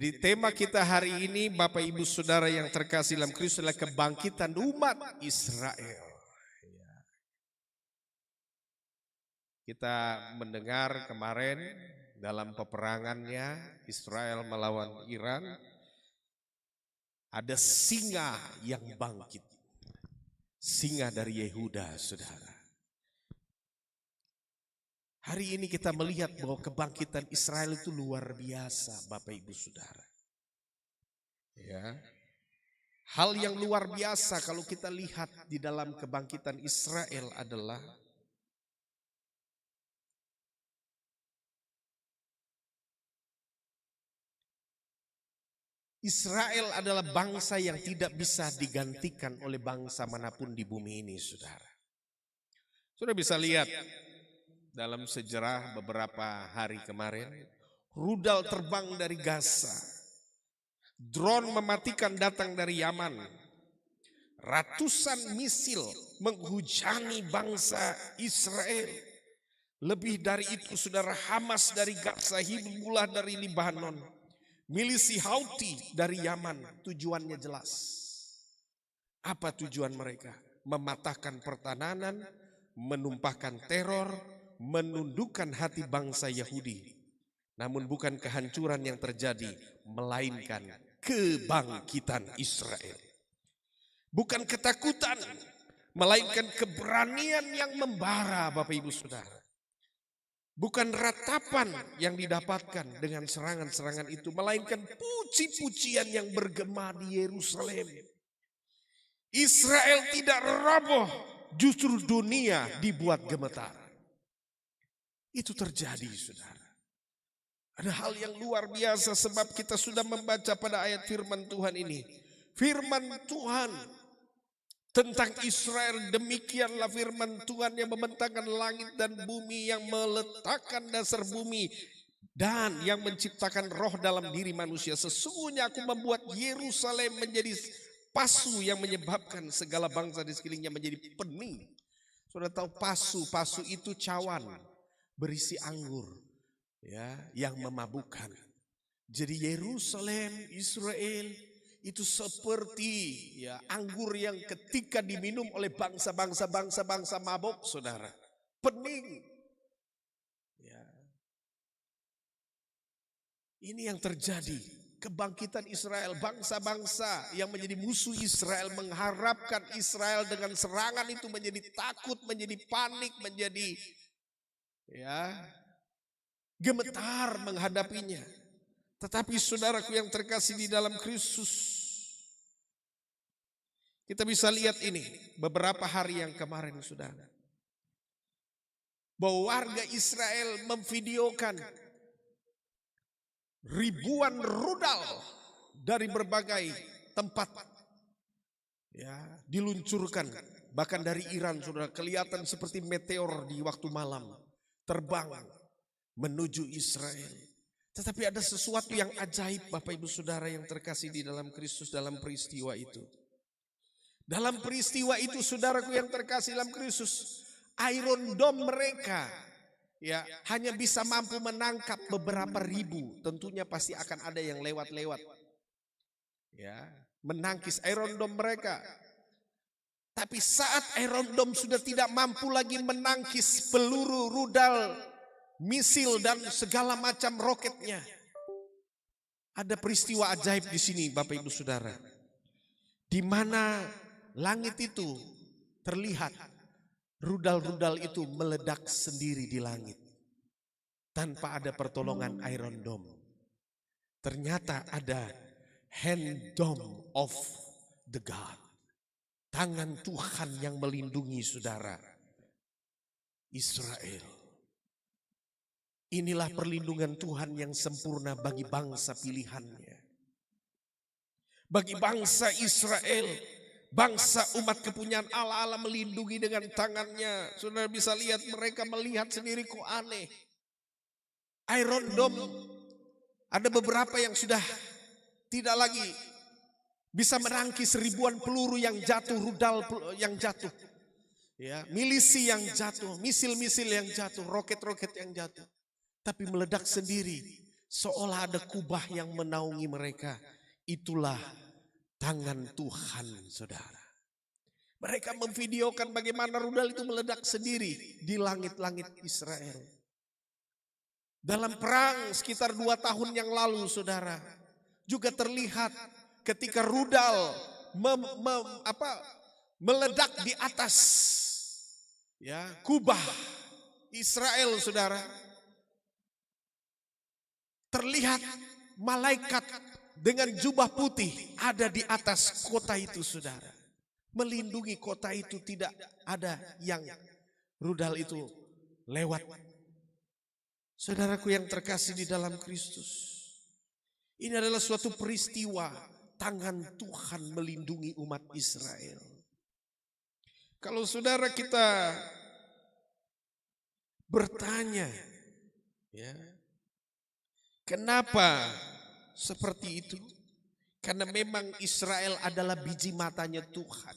Di tema kita hari ini, Bapak Ibu Saudara yang terkasih dalam Kristus, adalah kebangkitan umat Israel. Kita mendengar kemarin dalam peperangannya Israel melawan Iran, ada singa yang bangkit. Singa dari Yehuda, saudara. Hari ini kita melihat bahwa kebangkitan Israel itu luar biasa, Bapak Ibu Saudara. Ya. Hal yang luar biasa kalau kita lihat di dalam kebangkitan Israel adalah Israel adalah bangsa yang tidak bisa digantikan oleh bangsa manapun di bumi ini, saudara. Sudah bisa lihat dalam sejarah beberapa hari kemarin, rudal terbang dari Gaza, drone mematikan datang dari Yaman, ratusan misil menghujani bangsa Israel. Lebih dari itu, saudara, Hamas dari Gaza, Hizbullah dari Lebanon, milisi Houthi dari Yaman. Tujuannya jelas. Apa tujuan mereka? Mematahkan pertahanan, menumpahkan teror, menundukkan hati bangsa Yahudi. Namun bukan kehancuran yang terjadi, melainkan kebangkitan Israel. Bukan ketakutan, melainkan keberanian yang membara, Bapak Ibu Saudara. Bukan ratapan yang didapatkan dengan serangan-serangan itu, melainkan puji-pujian yang bergema di Yerusalem. Israel tidak roboh, justru dunia dibuat gemetar. Itu terjadi, saudara. Ada hal yang luar biasa sebab kita sudah membaca pada ayat firman Tuhan ini. Firman Tuhan tentang Israel, demikianlah firman Tuhan yang membentangkan langit dan bumi, yang meletakkan dasar bumi, dan yang menciptakan roh dalam diri manusia. Sesungguhnya aku membuat Yerusalem menjadi pasu yang menyebabkan segala bangsa di sekelilingnya menjadi pening. Sudah tahu pasu itu cawan berisi anggur, ya, yang memabukkan. Jadi Yerusalem, Israel itu seperti, ya, anggur yang ketika diminum oleh bangsa mabuk, saudara, pening. Ya. Ini yang terjadi, kebangkitan Israel. Bangsa-bangsa yang menjadi musuh Israel mengharapkan Israel dengan serangan itu menjadi takut, menjadi panik, menjadi, ya, gemetar menghadapinya. Tetapi saudaraku yang terkasih di dalam Kristus, kita bisa lihat ini beberapa hari yang kemarin, saudara, bahwa warga Israel memvideokan ribuan rudal dari berbagai tempat, ya, diluncurkan. Bahkan dari Iran, saudara, kelihatan seperti meteor di waktu malam terbang menuju Israel. Tetapi ada sesuatu yang ajaib, Bapak Ibu Saudara yang terkasih di dalam Kristus, dalam peristiwa itu. Dalam peristiwa itu, saudaraku yang terkasih dalam Kristus, Iron Dome mereka, ya, hanya bisa mampu menangkap beberapa ribu. Tentunya pasti akan ada yang lewat-lewat, ya, menangkis Iron Dome mereka. Tapi saat Iron Dome sudah tidak mampu lagi menangkis peluru, rudal, misil dan segala macam roketnya, ada peristiwa ajaib di sini, Bapak Ibu Saudara, di mana langit itu terlihat rudal-rudal itu meledak sendiri di langit tanpa ada pertolongan Iron Dome. Ternyata ada hand dome of the God, tangan Tuhan yang melindungi, saudara, Israel. Inilah perlindungan Tuhan yang sempurna bagi bangsa pilihannya. Bagi bangsa Israel, bangsa umat kepunyaan Allah, Allah melindungi dengan tangannya. Saudara bisa lihat, mereka melihat sendiri, kok aneh. Iron Dome, ada beberapa yang sudah tidak lagi bisa menangkis ribuan peluru yang jatuh, rudal yang jatuh, ya, milisi yang jatuh, misil-misil yang jatuh, roket-roket yang jatuh. Tapi meledak sendiri. seolah ada kubah yang menaungi mereka. Itulah tangan Tuhan, saudara. Mereka memvideokan bagaimana rudal itu meledak sendiri di langit-langit Israel. Dalam perang sekitar 2 tahun yang lalu, saudara, juga terlihat ketika rudal meledak di atas kubah Israel, saudara. Terlihat malaikat dengan jubah putih ada di atas kota itu, saudara. Melindungi kota itu, tidak ada yang rudal itu lewat. Saudaraku yang terkasih di dalam Kristus, ini adalah suatu peristiwa tangan Tuhan melindungi umat Israel. Kalau saudara kita bertanya, kenapa seperti itu? Karena memang Israel adalah biji matanya Tuhan.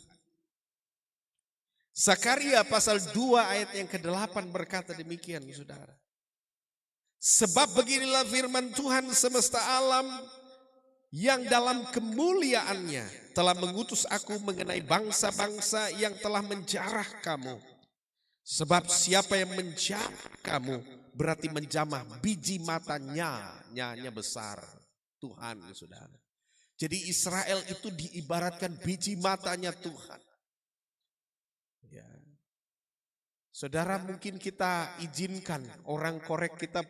Zakaria pasal 2 ayat yang ke-8 berkata demikian, saudara. Sebab beginilah firman Tuhan semesta alam yang dalam kemuliaannya telah mengutus aku mengenai bangsa-bangsa yang telah menjarah kamu. Sebab siapa yang menjarah kamu berarti menjamah biji matanya, nyanya besar Tuhan, saudara. Jadi Israel itu diibaratkan biji matanya Tuhan. Ya. Saudara, mungkin kita izinkan orang korek kita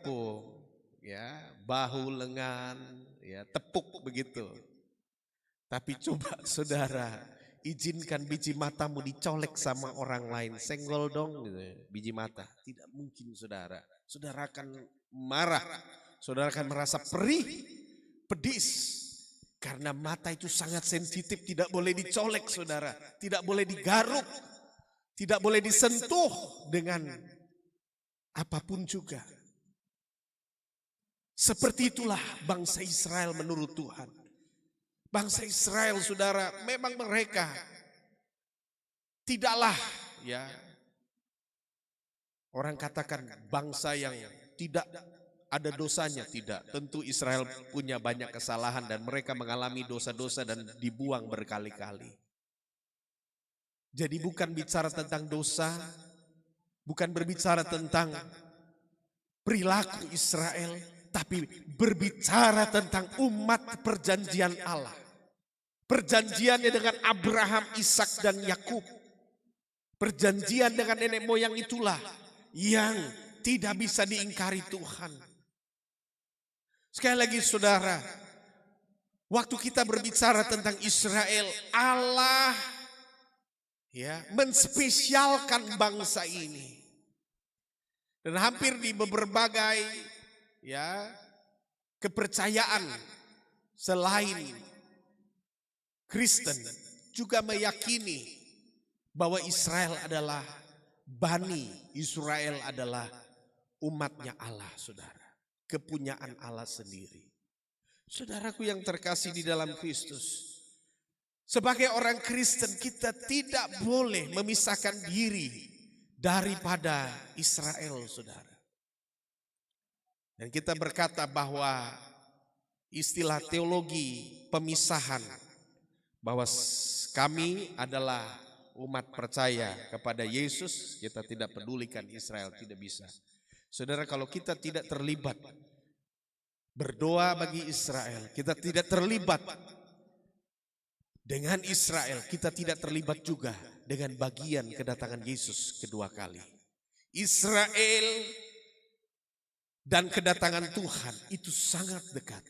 bahu, lengan, tepuk begitu. Tapi coba saudara, izinkan biji matamu dicolek sama orang lain, senggol dong gitu, biji mata. Tidak mungkin, saudara. Saudara akan marah, saudara akan merasa perih, pedis. Karena mata itu sangat sensitif, tidak boleh dicolek, saudara. Tidak boleh digaruk, tidak boleh disentuh dengan apapun juga. Seperti itulah bangsa Israel menurut Tuhan. Bangsa Israel, saudara, memang mereka tidaklah orang katakan bangsa yang tidak ada dosanya, tidak. Tentu Israel punya banyak kesalahan dan mereka mengalami dosa-dosa dan dibuang berkali-kali. Jadi bukan bicara tentang dosa, bukan berbicara tentang perilaku Israel, tapi berbicara tentang umat perjanjian Allah. Perjanjiannya dengan Abraham, Ishak dan Yakub. Perjanjian dengan nenek moyang itulah yang tidak bisa diingkari Tuhan. Sekali lagi, saudara, waktu kita berbicara tentang Israel, Allah menspesialkan bangsa ini. Dan hampir di berbagai kepercayaan selain Kristen juga meyakini bahwa Israel adalah Bani Israel, adalah umatnya Allah, saudara. Kepunyaan Allah sendiri. Saudaraku yang terkasih di dalam Kristus, sebagai orang Kristen kita tidak boleh memisahkan diri daripada Israel, saudara. Dan kita berkata bahwa istilah teologi pemisahan, bahwa kami adalah umat percaya kepada Yesus, kita tidak pedulikan Israel, tidak bisa. Saudara, kalau kita tidak terlibat berdoa bagi Israel, kita tidak terlibat dengan Israel, kita tidak terlibat juga dengan bagian kedatangan Yesus kedua kali. Israel dan kedatangan Tuhan itu sangat dekat.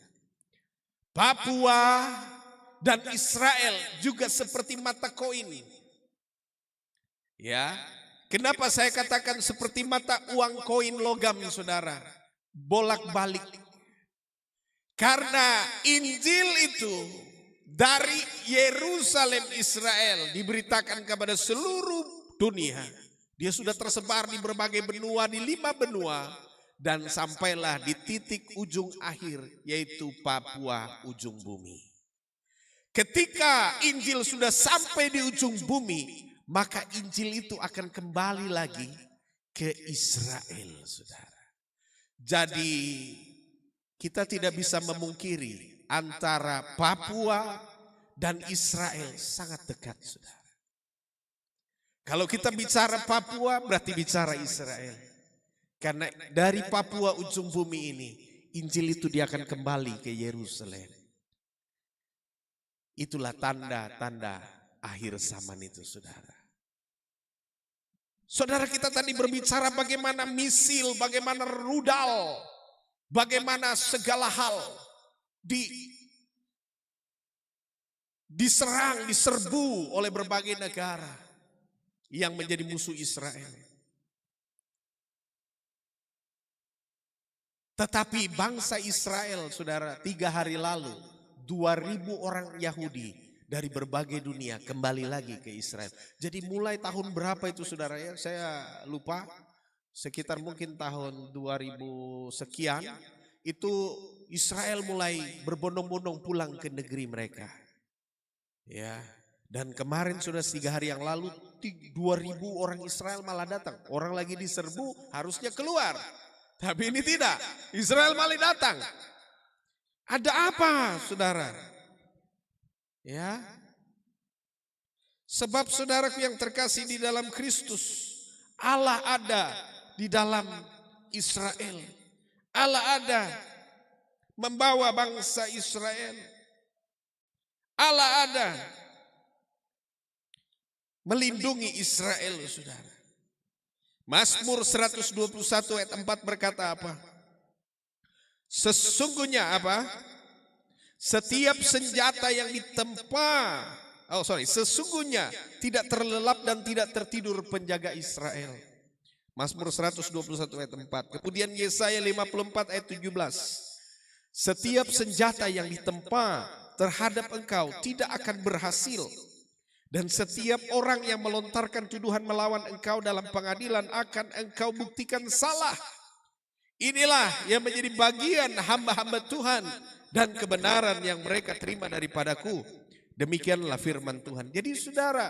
Papua dan Israel juga seperti mata koin. Kenapa saya katakan seperti mata uang koin logam, saudara? Bolak-balik. Karena Injil itu dari Yerusalem Israel diberitakan kepada seluruh dunia. Dia sudah tersebar di berbagai benua, di 5 benua. Dan sampailah di titik ujung akhir, yaitu Papua ujung bumi. Ketika Injil sudah sampai di ujung bumi, maka Injil itu akan kembali lagi ke Israel, saudara. Jadi kita tidak bisa memungkiri antara Papua dan Israel sangat dekat, saudara. Kalau kita bicara Papua berarti bicara Israel. Karena dari Papua ujung bumi ini, Injil itu dia akan kembali ke Yerusalem. Itulah tanda-tanda akhir zaman itu, saudara. Saudara, kita tadi berbicara bagaimana misil, bagaimana rudal, bagaimana segala hal diserang, diserbu oleh berbagai negara yang menjadi musuh Israel. Tetapi bangsa Israel, saudara, 3 hari lalu 2.000 orang Yahudi dari berbagai dunia kembali lagi ke Israel. Jadi mulai tahun berapa itu, saudara, ya? Saya lupa, sekitar mungkin tahun 2000 sekian, itu Israel mulai berbondong-bondong pulang ke negeri mereka. Ya, dan kemarin sudah 3 hari yang lalu 2.000 orang Israel malah datang. Orang lagi diserbu harusnya keluar, tapi ini tidak. Israel malah datang. Ada apa, saudara? Ya, sebab saudaraku yang terkasih di dalam Kristus, Allah ada di dalam Israel. Allah ada membawa bangsa Israel. Allah ada melindungi Israel, saudara. Mazmur 121 ayat 4 berkata apa? Sesungguhnya apa? Setiap senjata yang ditempa, sesungguhnya tidak terlelap dan tidak tertidur penjaga Israel. Mazmur 121 ayat 4. Kemudian Yesaya 54 ayat 17. Setiap senjata yang ditempa terhadap engkau tidak akan berhasil. Dan setiap orang yang melontarkan tuduhan melawan engkau dalam pengadilan akan engkau buktikan salah. Inilah yang menjadi bagian hamba-hamba Tuhan dan kebenaran yang mereka terima daripadaku. Demikianlah firman Tuhan. Jadi saudara,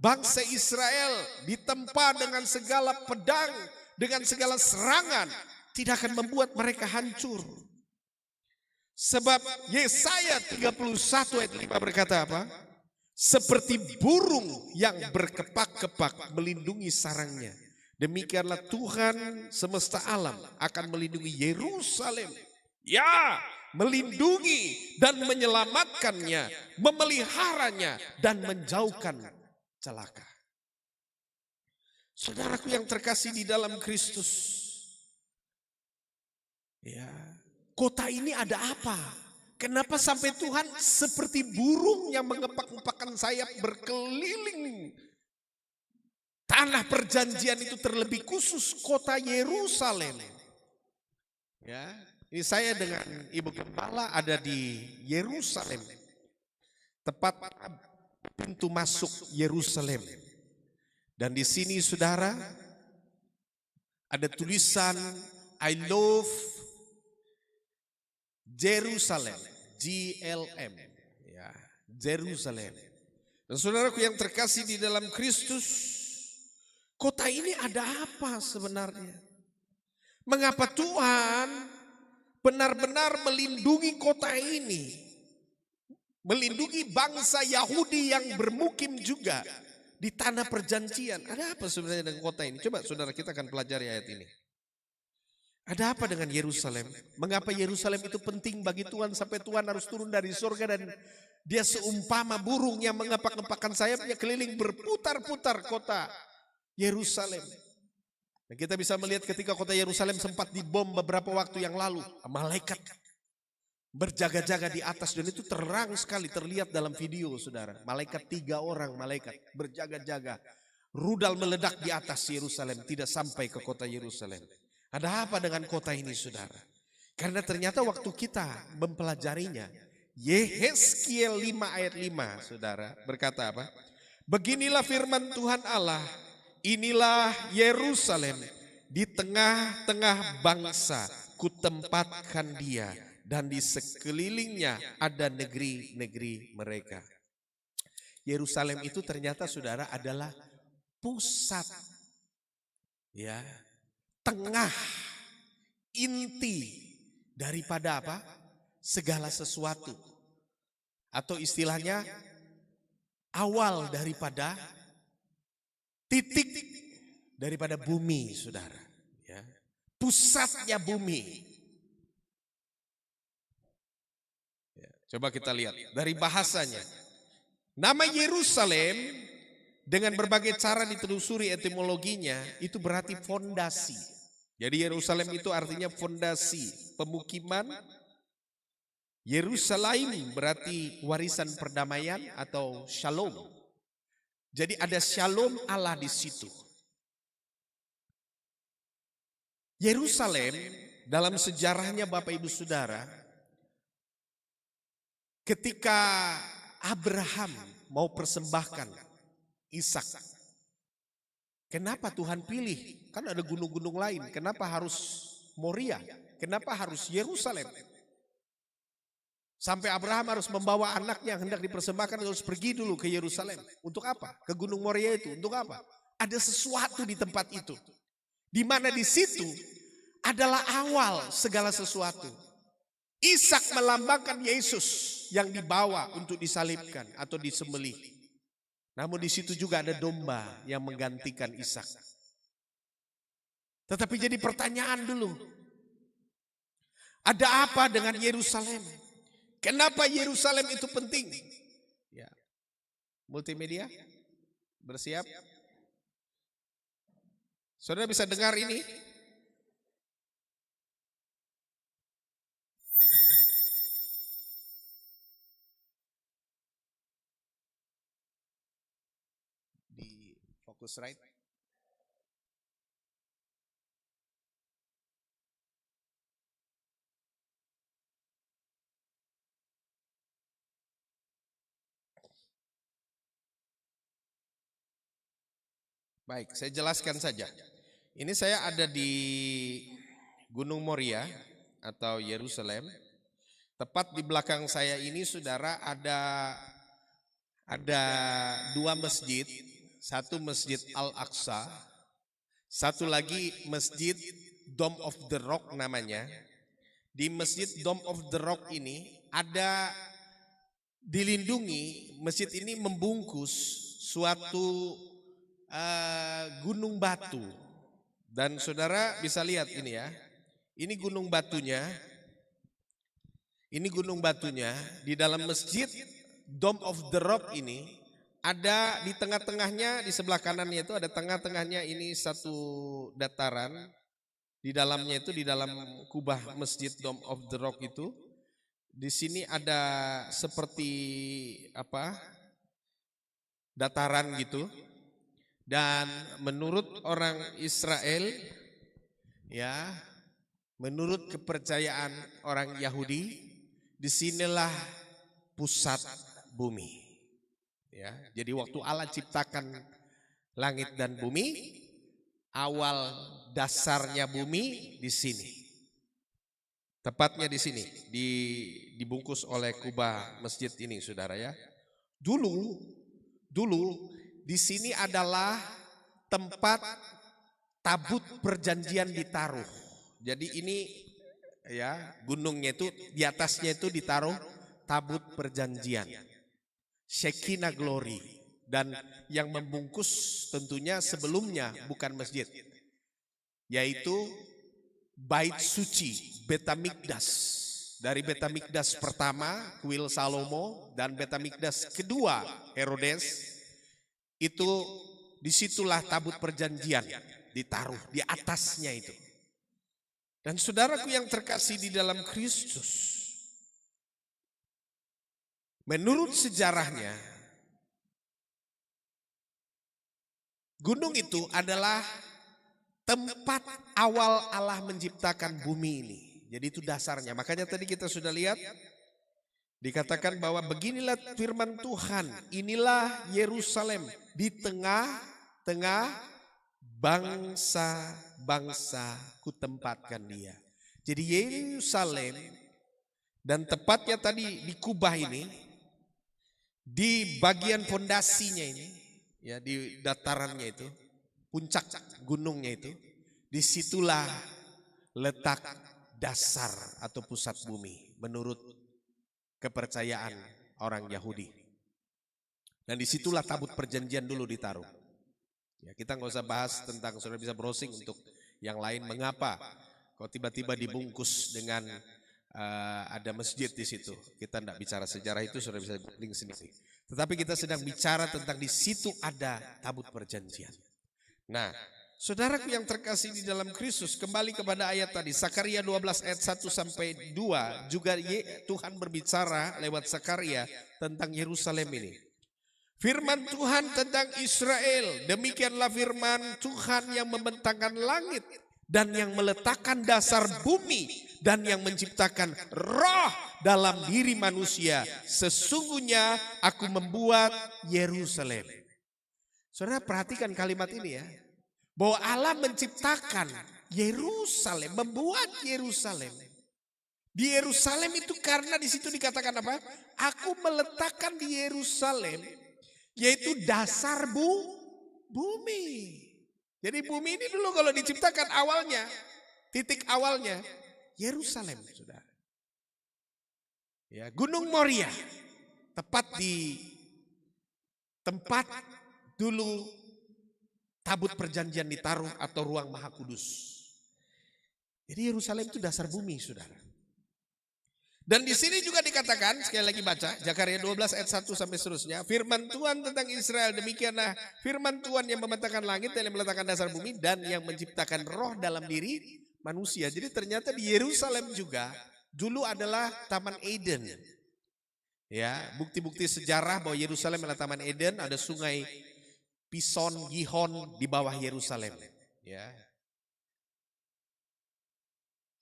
bangsa Israel ditempa dengan segala pedang, dengan segala serangan, tidak akan membuat mereka hancur. Sebab Yesaya 31 ayat 5 berkata apa? Seperti burung yang berkepak-kepak melindungi sarangnya, demikianlah Tuhan semesta alam akan melindungi Yerusalem. Ya, melindungi dan menyelamatkannya, memeliharanya dan menjauhkan celaka. Saudaraku yang terkasih di dalam Kristus, ya, kota ini ada apa? Kenapa sampai Tuhan seperti burung yang mengepak-ngepakkan sayap berkeliling tanah perjanjian itu, terlebih khusus kota Yerusalem? Ya, ini saya dengan Ibu Gembala ada di Yerusalem, tepat pintu masuk Yerusalem. Dan di sini saudara ada tulisan I love Jerusalem, JLM, ya, Jerusalem. Dan saudaraku yang terkasih di dalam Kristus, kota ini ada apa sebenarnya? Mengapa Tuhan benar-benar melindungi kota ini? Melindungi bangsa Yahudi yang bermukim juga di tanah perjanjian. Ada apa sebenarnya dengan kota ini? Coba saudara, kita akan pelajari ayat ini. Ada apa dengan Yerusalem? Mengapa Yerusalem itu penting bagi Tuhan sampai Tuhan harus turun dari surga dan dia seumpama burung yang mengepak-ngepakkan sayapnya keliling berputar-putar kota Yerusalem. Dan kita bisa melihat ketika kota Yerusalem sempat dibom beberapa waktu yang lalu, malaikat berjaga-jaga di atas dan itu terang sekali terlihat dalam video, saudara. Malaikat 3 orang malaikat berjaga-jaga. Rudal meledak di atas Yerusalem, tidak sampai ke kota Yerusalem. Ada apa dengan kota ini, saudara? Karena ternyata waktu kita mempelajarinya, Yehezkiel 5 ayat 5, saudara, berkata apa? Beginilah firman Tuhan Allah, inilah Yerusalem, di tengah-tengah bangsa kutempatkan dia, dan di sekelilingnya ada negeri-negeri mereka. Yerusalem itu ternyata, saudara, adalah pusat, ya, tengah, inti daripada apa? Segala sesuatu. Atau istilahnya awal daripada titik daripada bumi, saudara. Ya. Pusatnya bumi. Ya, coba kita lihat dari bahasanya. Nama Yerusalem dengan berbagai cara ditelusuri etimologinya itu berarti fondasi. Jadi Yerusalem itu artinya fondasi, pemukiman. Yerusalem berarti warisan perdamaian atau shalom. Jadi ada shalom Allah di situ. Yerusalem dalam sejarahnya Bapak Ibu Saudara, ketika Abraham mau persembahkan Ishak, kenapa Tuhan pilih? Kan ada gunung-gunung lain, kenapa harus Moria? Kenapa harus Yerusalem? Sampai Abraham harus membawa anaknya yang hendak dipersembahkan, harus pergi dulu ke Yerusalem. Untuk apa? Ke Gunung Moria itu. Untuk apa? Ada sesuatu di tempat itu. Di mana di situ adalah awal segala sesuatu. Ishak melambangkan Yesus yang dibawa untuk disalibkan atau disembelih. Namun di situ juga ada domba yang menggantikan Ishak. Tetapi jadi pertanyaan dulu. Ada apa dengan Yerusalem? Kenapa Yerusalem itu penting? Ya. Multimedia, bersiap. Saudara bisa dengar ini? Di Focusrite. Baik, saya jelaskan saja. Ini saya ada di Gunung Moria atau Yerusalem. Tepat di belakang saya ini saudara ada dua masjid. Satu Masjid Al-Aqsa, satu lagi Masjid Dome of the Rock namanya. Di Masjid Dome of the Rock ini ada dilindungi, masjid ini membungkus suatu gunung batu. Dan saudara bisa lihat ini ya. Ini gunung batunya. Ini gunung batunya di dalam Masjid Dome of the Rock ini ada di tengah-tengahnya, di sebelah kanannya itu ada tengah-tengahnya ini satu dataran. Di dalamnya itu di dalam kubah Masjid Dome of the Rock itu di sini ada seperti apa? Dataran gitu. Dan menurut orang Israel, ya, menurut kepercayaan orang Yahudi, disinilah pusat bumi. Ya, jadi waktu Allah ciptakan langit dan bumi, awal dasarnya bumi di sini. Tepatnya di sini, dibungkus oleh kubah masjid ini, saudara ya. Dulu di sini adalah tempat tabut perjanjian ditaruh. Jadi ini ya gunungnya itu di atasnya itu ditaruh tabut perjanjian, Shekinah Glory, dan yang membungkus tentunya sebelumnya bukan masjid, yaitu bait suci, Betamikdas. Dari Betamikdas pertama kuil Salomo dan Betamikdas kedua Herodes. Itu disitulah tabut perjanjian ditaruh di atasnya itu. Dan saudaraku yang terkasih di dalam Kristus, menurut sejarahnya gunung itu adalah tempat awal Allah menciptakan bumi ini. Jadi itu dasarnya. Makanya tadi kita sudah lihat dikatakan bahwa beginilah firman Tuhan, inilah Yerusalem di tengah-tengah bangsa-bangsa kutempatkan dia. Jadi Yerusalem dan tepatnya tadi di kubah ini, di bagian fondasinya ini, ya di datarannya itu, puncak gunungnya itu, disitulah letak dasar atau pusat bumi menurut kepercayaan orang Yahudi. Dan disitulah tabut perjanjian dulu ditaruh. Ya, kita nggak usah bahas tentang, saudara bisa browsing untuk yang lain mengapa kok tiba-tiba dibungkus dengan ada masjid di situ. Kita tidak bicara sejarah itu, saudara bisa googling sendiri. Tetapi kita sedang bicara tentang di situ ada tabut perjanjian. Nah, saudaraku yang terkasih di dalam Kristus, kembali kepada ayat tadi, Sakaria 12 ayat 1 sampai 2, juga Tuhan berbicara lewat Sakaria tentang Yerusalem ini. Firman Tuhan tentang Israel, demikianlah firman Tuhan yang membentangkan langit dan yang meletakkan dasar bumi dan yang menciptakan roh dalam diri manusia. Sesungguhnya aku membuat Yerusalem. Saudara perhatikan kalimat ini ya, bahwa Allah menciptakan Yerusalem, membuat Yerusalem. Di Yerusalem itu karena di situ dikatakan apa? Aku meletakkan di Yerusalem, yaitu dasar bumi. Jadi bumi ini dulu kalau diciptakan awalnya, titik awalnya Yerusalem, saudara. Ya, Gunung Moria, tepat di tempat dulu tabut perjanjian ditaruh atau ruang Maha Kudus. Jadi Yerusalem itu dasar bumi, saudara. Dan di sini juga dikatakan, sekali lagi baca, Zakaria 12 ayat 1 sampai seterusnya, firman Tuhan tentang Israel, demikianlah firman Tuhan yang membentangkan langit dan yang meletakkan dasar bumi dan yang menciptakan roh dalam diri manusia. Jadi ternyata di Yerusalem juga dulu adalah Taman Eden. Ya, bukti-bukti sejarah bahwa Yerusalem adalah Taman Eden, ada sungai Pison, Gihon di bawah Yerusalem. Ya.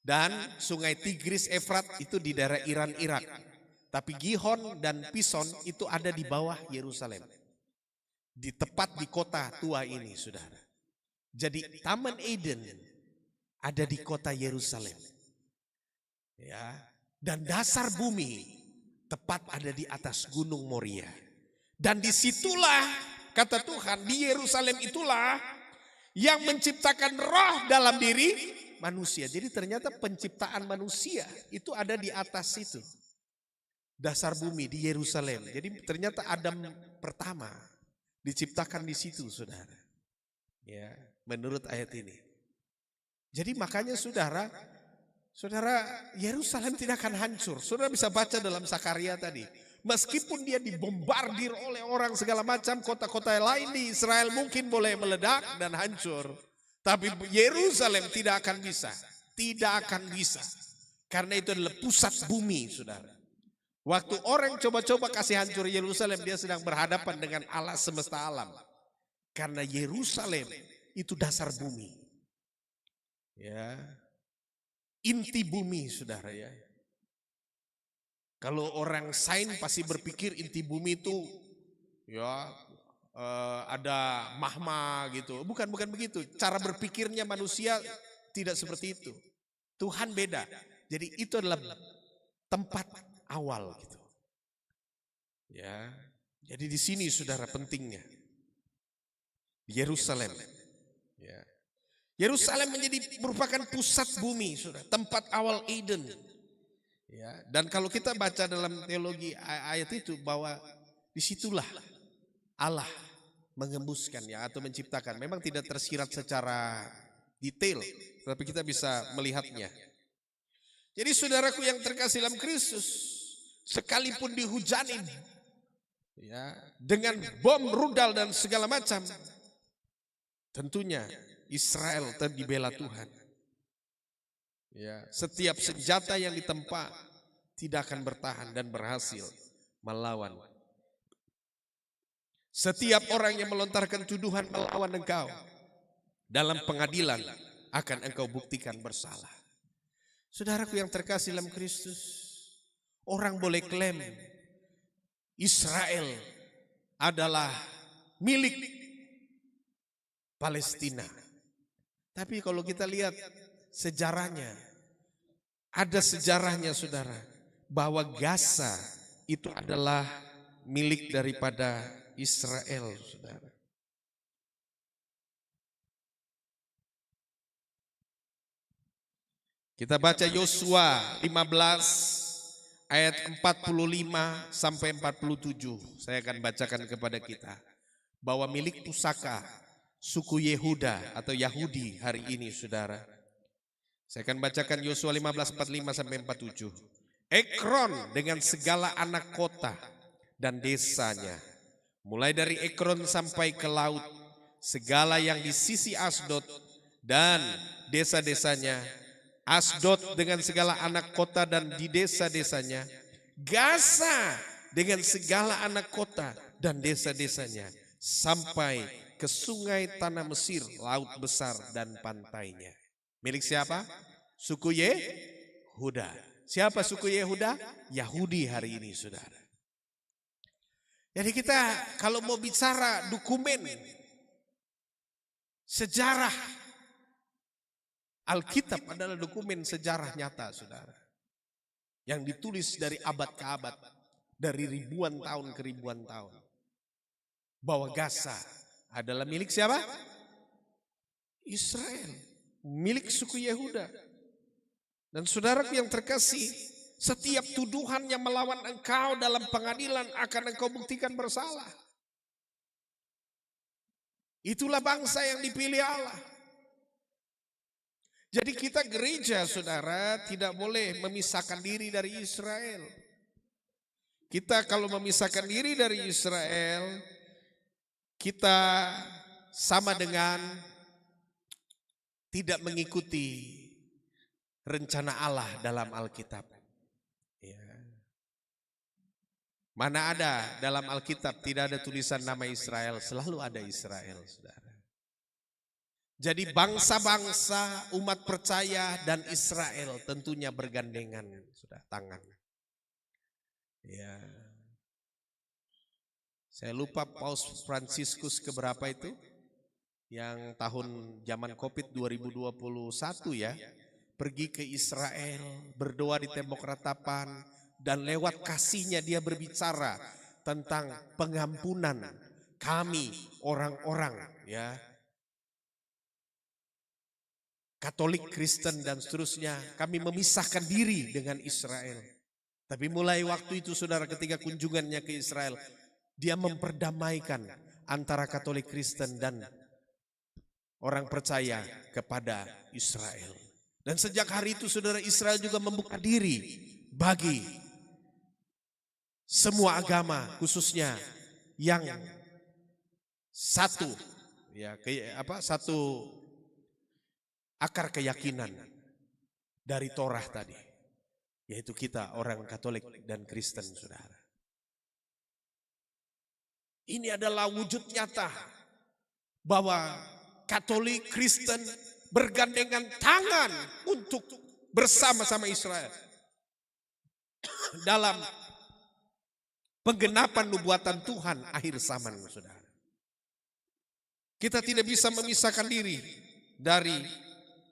Dan sungai Tigris, Efrat itu di daerah Iran, Irak. Tapi Gihon dan Pison itu ada di bawah Yerusalem. Di tepat di kota tua ini, saudara. Jadi Taman Eden ada di kota Yerusalem. Ya. Dan dasar bumi tepat ada di atas Gunung Moria. Dan disitulah kata Tuhan, di Yerusalem itulah yang menciptakan roh dalam diri manusia. Jadi ternyata penciptaan manusia itu ada di atas itu. Dasar bumi di Yerusalem. Jadi ternyata Adam pertama diciptakan di situ, saudara. Ya, menurut ayat ini. Jadi makanya saudara, Yerusalem tidak akan hancur. Saudara bisa baca dalam Sakaria tadi. Meskipun dia dibombardir oleh orang segala macam, kota-kota lain di Israel mungkin boleh meledak dan hancur. Tapi Yerusalem tidak akan bisa. Tidak akan bisa. Karena itu adalah pusat bumi, saudara. Waktu orang coba-coba kasih hancur Yerusalem, dia sedang berhadapan dengan Allah semesta alam. Karena Yerusalem itu dasar bumi. Ya. Inti bumi, saudara ya. Kalau orang sains pasti berpikir inti bumi itu ya ada mahma gitu. Bukan begitu. Cara berpikirnya manusia tidak seperti itu. Tuhan beda. Jadi itu adalah tempat awal gitu. Ya. Jadi di sini saudara pentingnya. Yerusalem. Ya. Yerusalem merupakan pusat bumi, saudara, tempat awal Eden. Ya. Dan kalau kita baca dalam teologi ayat itu bahwa disitulah Allah mengembuskan ya atau menciptakan. Memang tidak tersirat secara detail, tapi kita bisa melihatnya. Jadi saudaraku yang terkasih dalam Kristus, sekalipun dihujani ya dengan bom, rudal dan segala macam, tentunya Israel tetap dibela Tuhan. Ya, setiap senjata yang ditempa tidak akan bertahan dan berhasil melawan. Setiap orang yang melontarkan tuduhan melawan engkau dalam pengadilan akan engkau buktikan bersalah. Saudaraku yang terkasih dalam Kristus, orang boleh klaim Israel adalah milik Palestina. Tapi kalau kita lihat sejarahnya, ada sejarahnya saudara, bahwa Gaza itu adalah milik daripada Israel, saudara. Kita baca Yosua 15 ayat 45 sampai 47. Saya akan bacakan kepada kita. Bahwa milik pusaka suku Yehuda atau Yahudi hari ini, saudara. Saya akan bacakan Yosua 15 45 sampai 47. Ekron dengan segala anak kota dan desanya, mulai dari Ekron sampai ke laut, segala yang di sisi Asdod dan desa-desanya, Asdod dengan segala anak kota dan di desa-desanya, Gaza dengan segala anak kota dan desa-desanya, sampai ke sungai tanah Mesir, laut besar dan pantainya. Milik siapa? Suku Yehuda. Siapa suku Yehuda? Yahudi hari ini, saudara. Jadi kita kalau mau bicara dokumen sejarah, Alkitab adalah dokumen sejarah nyata, saudara. Yang ditulis dari abad ke abad, dari ribuan tahun ke ribuan tahun. Bahwa Gaza adalah milik siapa? Israel, milik suku Yehuda. Dan saudaraku yang terkasih, setiap tuduhan yang melawan engkau dalam pengadilan akan engkau buktikan bersalah. Itulah bangsa yang dipilih Allah. Jadi kita gereja, saudara, tidak boleh memisahkan diri dari Israel. Kita kalau memisahkan diri dari Israel, kita sama dengan tidak mengikuti rencana Allah dalam Alkitab. Ya. Mana ada dalam Alkitab tidak ada tulisan nama Israel, selalu ada Israel, saudara. Jadi bangsa-bangsa, umat percaya dan Israel tentunya bergandengan, sudah tangan. Ya. Saya lupa Paus Fransiskus keberapa itu, yang tahun zaman Covid 2021 ya. Pergi ke Israel, berdoa di tembok ratapan, dan lewat kasihnya dia berbicara tentang pengampunan kami orang-orang ya Katolik, Kristen dan seterusnya. Kami memisahkan diri dengan Israel. Tapi mulai waktu itu, saudara, ketika kunjungannya ke Israel, dia memperdamaikan antara Katolik, Kristen dan orang percaya kepada Israel. Dan sejak hari itu, saudara, Israel juga membuka diri bagi semua agama, khususnya yang satu, ya, satu akar keyakinan dari Torah tadi, yaitu kita orang Katolik dan Kristen, saudara. Ini adalah wujud nyata bahwa Katolik, Kristen bergandengan tangan untuk bersama-sama Israel dalam penggenapan nubuatan Tuhan akhir zaman, saudara. Kita tidak bisa memisahkan diri dari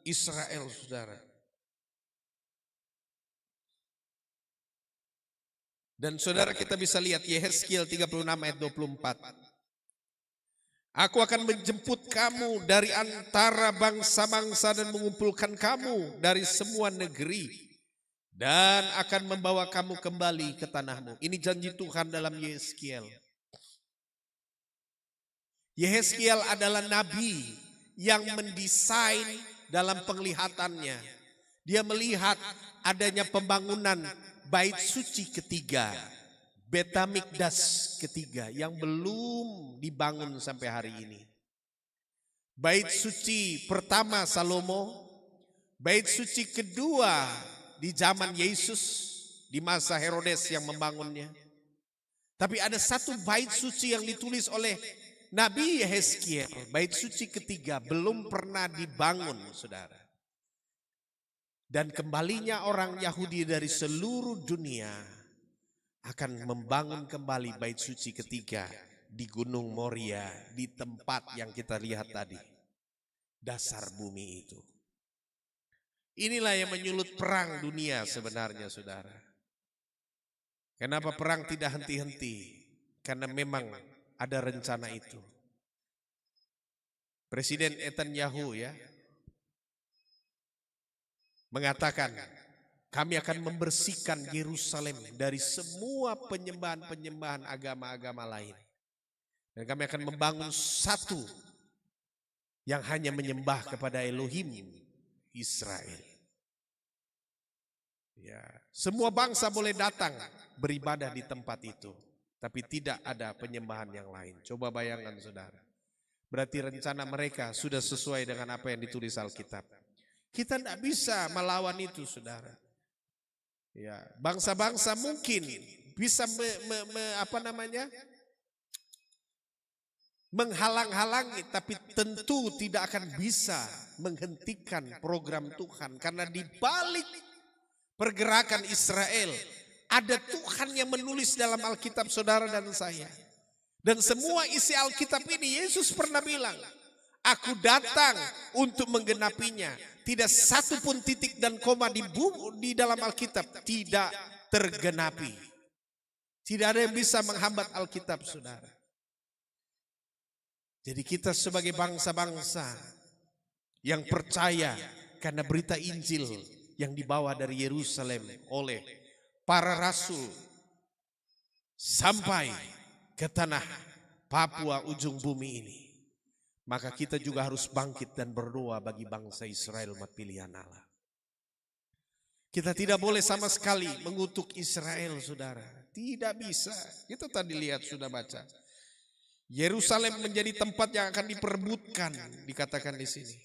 Israel, saudara. Dan saudara, kita bisa lihat Yehezkiel 36 ayat 24. Aku akan menjemput kamu dari antara bangsa-bangsa dan mengumpulkan kamu dari semua negeri dan akan membawa kamu kembali ke tanahmu. Ini janji Tuhan dalam Yehezkiel. Yehezkiel adalah nabi yang mendesain dalam penglihatannya. Dia melihat adanya pembangunan bait suci ketiga, Betamikdas ketiga, yang belum dibangun sampai hari ini. Bait suci pertama Salomo, bait suci kedua di zaman Yesus, di masa Herodes yang membangunnya. Tapi ada satu bait suci yang ditulis oleh Nabi Yehezkiel, bait suci ketiga belum pernah dibangun, saudara. Dan kembalinya orang Yahudi dari seluruh dunia akan membangun kembali bait suci ketiga di Gunung Moria, di tempat yang kita lihat tadi, dasar bumi itu. Inilah yang menyulut perang dunia sebenarnya, saudara. Kenapa perang tidak henti-henti? Karena memang ada rencana itu. Presiden Netanyahu ya, mengatakan, kami akan membersihkan Yerusalem dari semua penyembahan-penyembahan agama-agama lain. Dan kami akan membangun satu yang hanya menyembah kepada Elohim Israel. Ya, semua bangsa boleh datang beribadah di tempat itu, tapi tidak ada penyembahan yang lain. Coba bayangkan saudara. Berarti rencana mereka sudah sesuai dengan apa yang ditulis Alkitab. Kita tidak bisa melawan itu saudara. Ya, bangsa-bangsa mungkin bisa menghalang-halangi, tapi tentu tidak akan bisa menghentikan program Tuhan, karena di balik pergerakan Israel ada Tuhan yang menulis dalam Alkitab saudara dan saya. Dan semua isi Alkitab ini Yesus pernah bilang, aku datang untuk menggenapinya. Tidak satu pun titik dan koma di dalam Alkitab tidak tergenapi. Tidak ada yang bisa menghambat Alkitab saudara. Jadi kita sebagai bangsa-bangsa yang percaya karena berita Injil yang dibawa dari Yerusalem oleh para rasul sampai ke tanah Papua ujung bumi ini, maka kita juga harus bangkit dan berdoa bagi bangsa Israel, umat pilihan Allah. Kita tidak boleh sama sekali mengutuk Israel saudara, tidak bisa. Kita tadi lihat sudah baca, Yerusalem menjadi tempat yang akan diperebutkan, dikatakan di sini.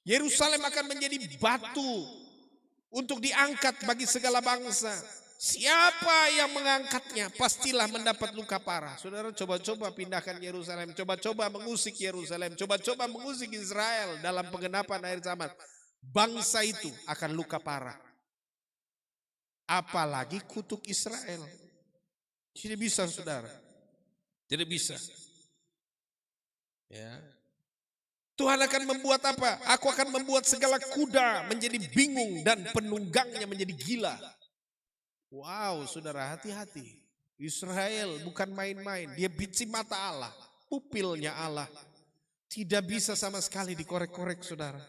Yerusalem akan menjadi batu untuk diangkat bagi segala bangsa. Siapa yang mengangkatnya pastilah mendapat luka parah. Saudara, coba-coba pindahkan Yerusalem, coba-coba mengusik Yerusalem, coba-coba mengusik Israel dalam penggenapan akhir zaman. Bangsa itu akan luka parah. Apalagi kutuk Israel. Tidak bisa saudara. Tidak bisa. Ya. Tuhan akan membuat apa? Aku akan membuat segala kuda menjadi bingung dan penunggangnya menjadi gila. Wow, saudara, hati-hati. Israel bukan main-main. Dia biji mata Allah, pupilnya Allah. Tidak bisa sama sekali dikorek-korek, saudara.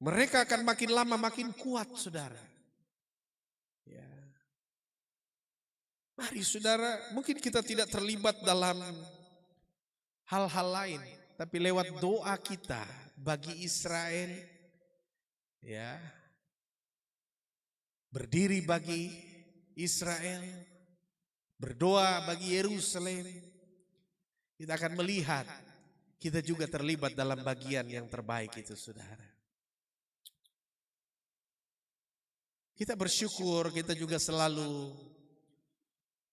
Mereka akan makin lama makin kuat, saudara. Ya. Mari saudara, mungkin kita tidak terlibat dalam hal-hal lain, tapi lewat doa kita bagi Israel, ya, berdiri bagi Israel, berdoa bagi Yerusalem, kita akan melihat kita juga terlibat dalam bagian yang terbaik itu saudara. Kita bersyukur kita juga selalu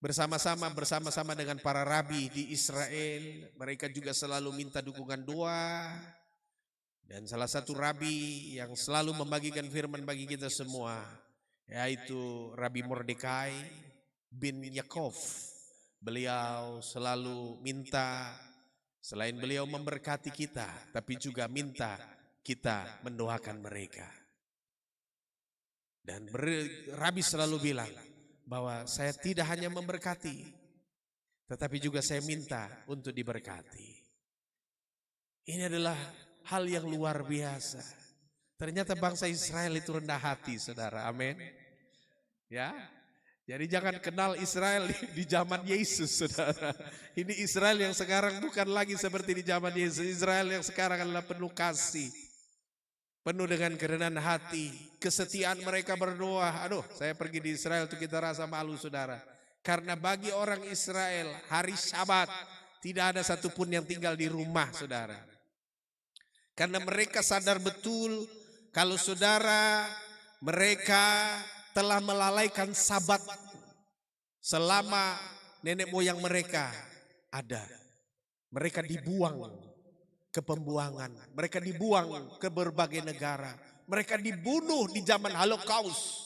bersama-sama dengan para rabi di Israel. Mereka juga selalu minta dukungan doa. Dan salah satu rabi yang selalu membagikan firman bagi kita semua, yaitu Rabi Mordekai bin Yaakov. Beliau selalu minta, selain beliau memberkati kita, tapi juga minta kita mendoakan mereka. Dan Rabi selalu bilang bahwa saya tidak hanya memberkati, tetapi juga saya minta untuk diberkati. Ini adalah hal yang luar biasa. Ternyata bangsa Israel itu rendah hati, saudara. Amin. Ya, jadi jangan kenal Israel di zaman Yesus, saudara. Ini Israel yang sekarang bukan lagi seperti di zaman Yesus. Israel yang sekarang adalah penuh kasih, penuh dengan kerendahan hati, kesetiaan mereka berdoa. Aduh, saya pergi di Israel itu kita rasa malu, saudara. Karena bagi orang Israel hari Sabat tidak ada satupun yang tinggal di rumah, saudara. Karena mereka sadar betul kalau saudara mereka telah melalaikan Sabat selama nenek moyang mereka ada. Mereka dibuang ke pembuangan, mereka dibuang ke berbagai negara, mereka dibunuh di zaman Holocaust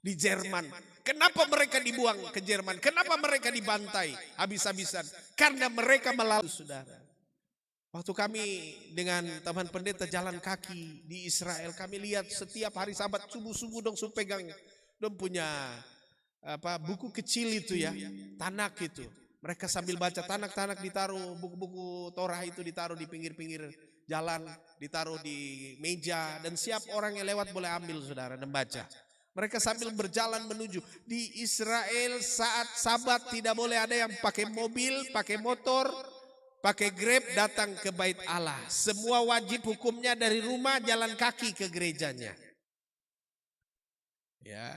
di Jerman. Kenapa mereka dibuang ke Jerman? Kenapa mereka dibantai habis-habisan? Karena mereka melalui, saudara. Waktu kami dengan teman pendeta jalan kaki di Israel, kami lihat setiap hari Sabat subuh-subuh dong pegang, dong punya buku kecil itu ya, Tanak itu. Mereka sambil baca Tanak ditaruh, buku-buku Torah itu ditaruh di pinggir-pinggir jalan, ditaruh di meja, dan siap orang yang lewat boleh ambil saudara dan baca. Mereka sambil berjalan menuju. Di Israel saat Sabat tidak boleh ada yang pakai mobil, pakai motor, pakai Grab datang ke bait Allah. Semua wajib hukumnya dari rumah jalan kaki ke gerejanya. Ya,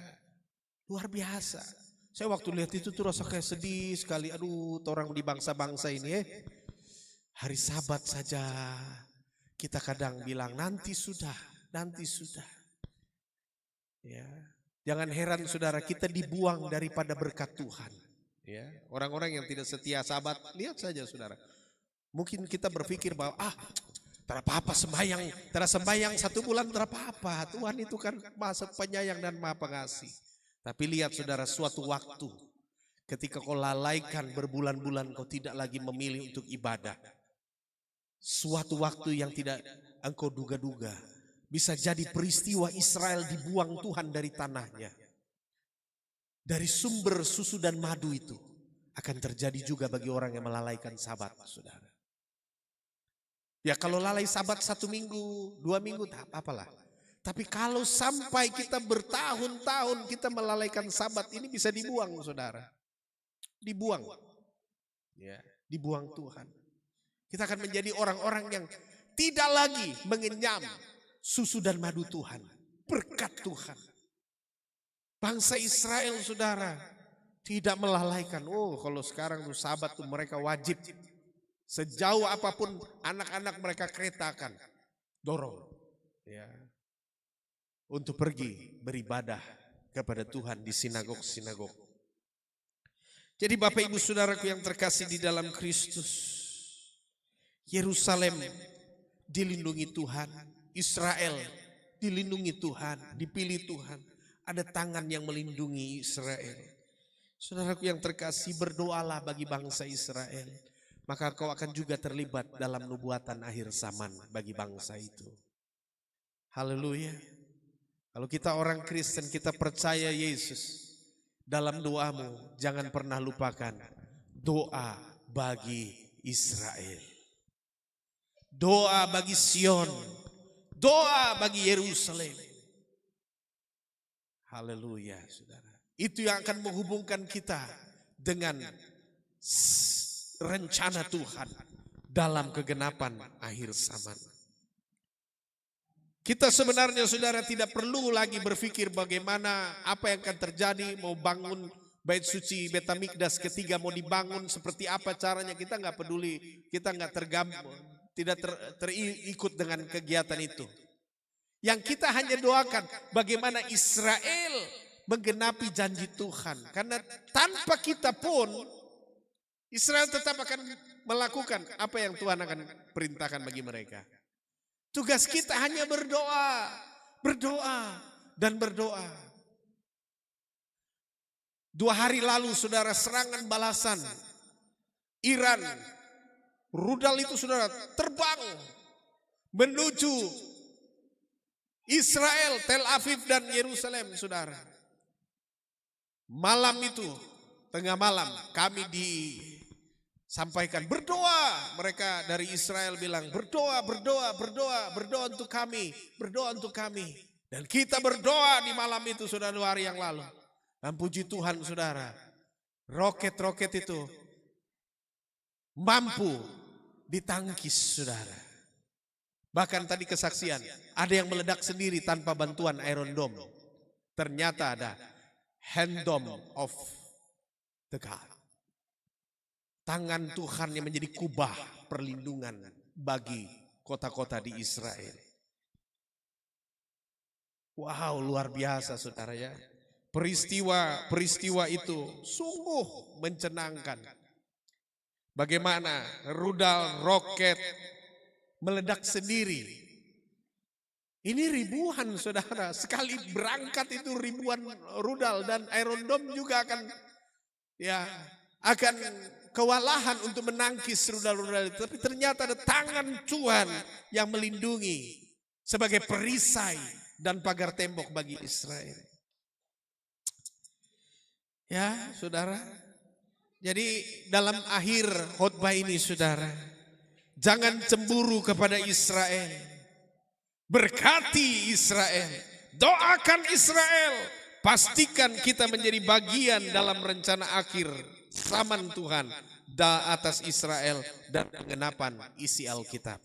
luar biasa. Saya waktu lihat itu tuh rasa kayak sedih sekali. Aduh, orang di bangsa-bangsa ini hari Sabat saja kita kadang bilang nanti sudah, nanti sudah. Ya, jangan heran saudara, kita dibuang daripada berkat Tuhan. Ya, orang-orang yang tidak setia Sabat, lihat saja saudara. Mungkin kita berpikir bahwa tak apa-apa sembahyang 1 bulan tak apa-apa. Tuhan itu kan Maha Penyayang dan Maha Pengasih. Tapi lihat saudara, suatu waktu ketika kau lalaikan berbulan-bulan kau tidak lagi memilih untuk ibadah. Suatu waktu yang tidak engkau duga-duga bisa jadi peristiwa Israel dibuang Tuhan dari tanahnya. Dari sumber susu dan madu itu akan terjadi juga bagi orang yang melalaikan Sabat, saudara. Ya kalau lalai Sabat 1 minggu, 2 minggu tak apa-apalah. Tapi kalau sampai kita bertahun-tahun kita melalaikan Sabat, ini bisa dibuang saudara. Dibuang. Ya, dibuang Tuhan. Kita akan menjadi orang-orang yang tidak lagi mengenyam susu dan madu Tuhan. Berkat Tuhan. Bangsa Israel saudara tidak melalaikan. Oh kalau sekarang tuh Sabat tuh mereka wajib. Sejauh apapun anak-anak mereka keretakan. Dorong. Ya. Untuk pergi beribadah kepada Tuhan di sinagog-sinagog. Jadi Bapak Ibu Saudaraku yang terkasih di dalam Kristus, Yerusalem dilindungi Tuhan, Israel dilindungi Tuhan, dipilih Tuhan. Ada tangan yang melindungi Israel. Saudaraku yang terkasih, berdoalah bagi bangsa Israel, maka kau akan juga terlibat dalam nubuatan akhir zaman bagi bangsa itu. Haleluya. Kalau kita orang Kristen, kita percaya Yesus, dalam doamu jangan pernah lupakan doa bagi Israel. Doa bagi Sion, doa bagi Yerusalem. Haleluya, saudara. Itu yang akan menghubungkan kita dengan rencana Tuhan dalam kegenapan akhir zaman. Kita sebenarnya saudara tidak perlu lagi berpikir bagaimana apa yang akan terjadi, mau bangun bait suci Betamikdas ketiga mau dibangun seperti apa caranya, kita nggak peduli, kita nggak tergabung, tidak terikut dengan kegiatan itu. Yang kita hanya doakan bagaimana Israel menggenapi janji Tuhan, karena tanpa kita pun Israel tetap akan melakukan apa yang Tuhan akan perintahkan bagi mereka. Tugas kita hanya berdoa, berdoa, dan berdoa. 2 hari lalu saudara, serangan balasan Iran, rudal itu saudara terbang menuju Israel, Tel Aviv dan Yerusalem saudara. Malam itu, tengah malam kami sampaikan berdoa. Mereka dari Israel bilang berdoa, berdoa, berdoa, berdoa untuk kami, berdoa untuk kami. Dan kita berdoa di malam itu sudah 2 hari yang lalu. Dan puji Tuhan saudara, roket-roket itu mampu ditangkis saudara. Bahkan tadi kesaksian, ada yang meledak sendiri tanpa bantuan Iron Dome. Ternyata ada Hand Dome of the God. Tangan Tuhan yang menjadi kubah perlindungan bagi kota-kota di Israel. Wow, luar biasa saudara ya. Peristiwa itu sungguh mencenangkan. Bagaimana rudal roket meledak sendiri. Ini ribuan saudara, sekali berangkat itu ribuan rudal, dan Iron Dome juga akan kewalahan untuk menangkis rudal-rudal itu. Tapi ternyata ada tangan Tuhan yang melindungi sebagai perisai dan pagar tembok bagi Israel. Ya saudara, jadi dalam akhir khotbah ini saudara, Jangan cemburu kepada Israel. Berkati Israel. Doakan Israel. Pastikan kita menjadi bagian dalam rencana akhir zaman Tuhan atas Israel dan pengenapan isi Alkitab.